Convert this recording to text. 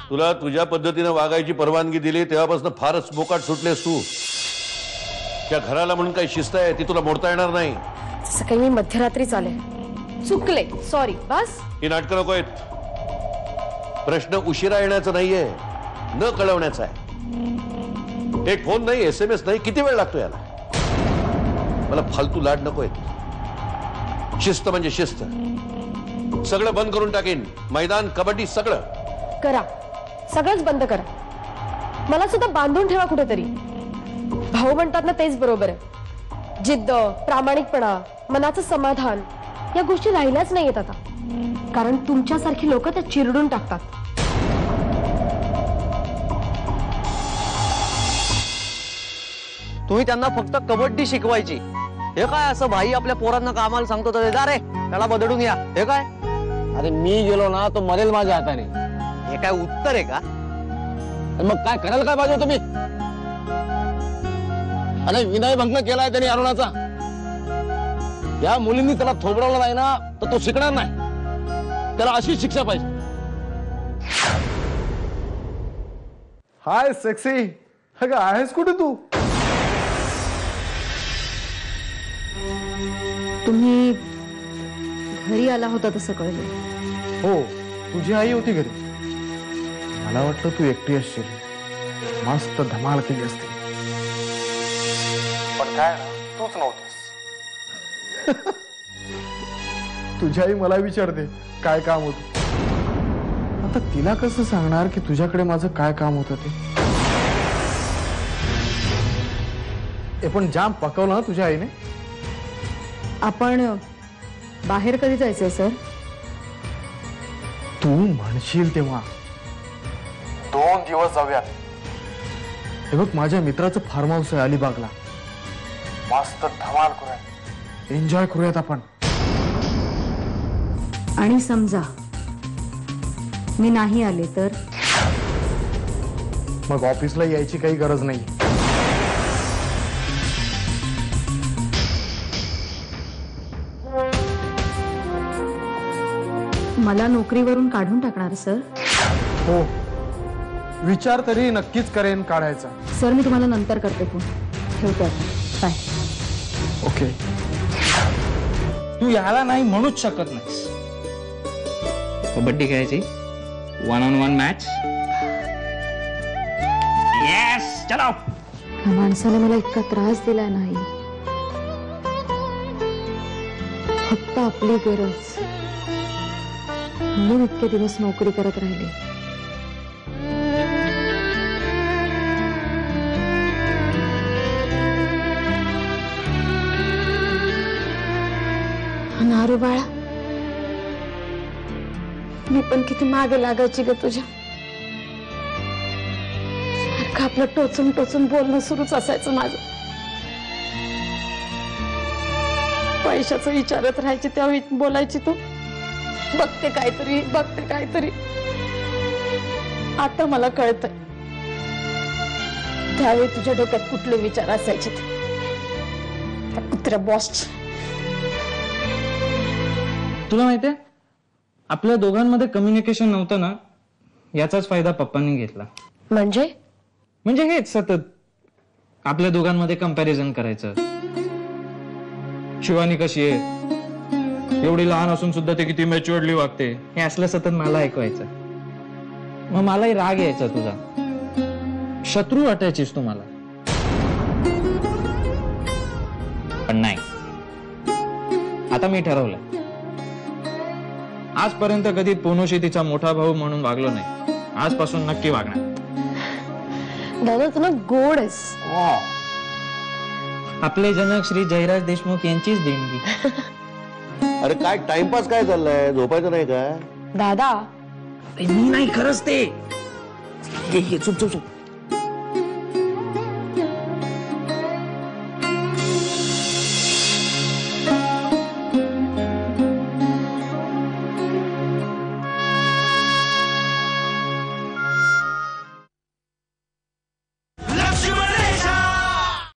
तुला तुझ्या पद्धतीने वागायची परवानगी दिली तेव्हापासून फारच मोकाट सुटलेस तू. त्या घराला म्हणून काही शिस्त आहे ती तुला मोडता येणार नाही. जसं काही मी मध्यरात्री चाले चुकले, सॉरी. बस ही नाटकं नको आहेत. प्रश्न उशिरा येण्याचा नाहीये, न कळवण्याचा आहे. एक फोन नाही, SMS नाही, किती वेळ लागतो याला? मला फालतू लाड नको आहेत. शिस्त म्हणजे शिस्त. सगळं बंद करून टाकेन. मैदान, कबड्डी सगळं करा, सगळंच बंद करा. मला सुद्धा बांधून ठेवा कुठेतरी. भाऊ म्हणतात ना तेच बरोबर आहे. जिद्द, प्रामाणिकपणा, मनाचं समाधान या गोष्टी राहिल्याच नाहीयेत आता. कारण तुमच्यासारखी लोक त्या चिरडून टाकतात. तुम्ही त्यांना फक्त कबड्डी शिकवायची. हे काय असं भाई आपल्या पोरांना कामाला सांगतो तर जा रे त्याला बदलून या. हे काय? अरे मी गेलो ना तो मरेल माझ्या हाताने. हे काय उत्तर आहे का? मग काय करायला काय पाहिजे तुम्ही? अरे विनयभंग केलाय त्यांनी अरुणाचा. या मुलींनी त्याला थोबडवलं नाही ना तर तो शिकणार नाही. त्याला अशी शिक्षा पाहिजे. हाय सेक्सी. अगं आहेस कुठे तू? तुम्ही घरी आला होता तसं कळलं. हो, तुझी आई होती घरी. मला वाटलं तू एकटी असशील. मस्त धमाल केली असती. पण काय ना, तूच नव्हतीस. तुझी आई मला विचारते काय काम होतं. आता तिला कसं सांगणार की तुझ्याकडे माझं काय काम होतं ते. हे पण जाम पकवलं ना तुझ्या आईने. आपण बाहेर कधी जायचंय सर? तू म्हणशील तेव्हा. 2 दिवस जाऊयात. हे बघ माझ्या मित्राचं फार्म हाऊस आहे अलिबागला. मस्त धमाल करूयात, एन्जॉय करूयात आपण. आणि समजा मी नाही आले तर? मग ऑफिसला यायची काही गरज नाही. मला नोकरीवरून काढून टाकणार सर? हो, विचार तरी नक्कीच करेन काढायचा. सर मी तुम्हाला नंतर करते फोन. ठेवते आता. बाय. ओके. तू याला नाही म्हणूच शकत नाहीस. कबड्डी खेळायची 1-on-1 मॅच. येस चलो. ह्या माणसाने मला इतका त्रास दिला नाही. फक्त आपली गरज म्हणून इतके दिवस नोकरी करत राहिले. नारू बाळा, मी पण किती मागे लागायची ग तुझ्या. सारखं आपलं टोचून टोचून बोलणं सुरूच असायचं माझं. पैशाचं विचारत राहायची त्यावेळी बोलायची तू बघते काहीतरी, बघते काहीतरी. आता मला कळतंय त्यावेळी तुझ्या डोक्यात कुठले विचार असायचे त्या कुत्र्या बॉसचे. तुला माहितीये आपल्या दोघांमध्ये कम्युनिकेशन नव्हतं ना, याचाच फायदा पप्पांनी घेतला. म्हणजे हेच सतत आपल्या दोघांमध्ये कंपॅरिझन करायचं. शिवानी कशी आहे, एवढी लहान असून सुद्धा ते किती मॅच्युअर्डली वागते, हे असलं सतत मला ऐकवायचं. मग मलाही राग यायचा तुझा. शत्रू वाटायचीस तू मला. पण नाही, आता मी ठरवलंय आजपर्यंत कधी पोनोशी तिचा मोठा भाऊ म्हणून वागलो नाही. आजपासून नक्की वागणार. दादा तुला गोड आहेस. आपले जनक श्री जयराज देशमुख यांचीच देणगी. अरे काय टाइमपास काय चाललाय? झोपायचं नाही का? दादा मी नाही, खरंच ते. चुप चुप चुप.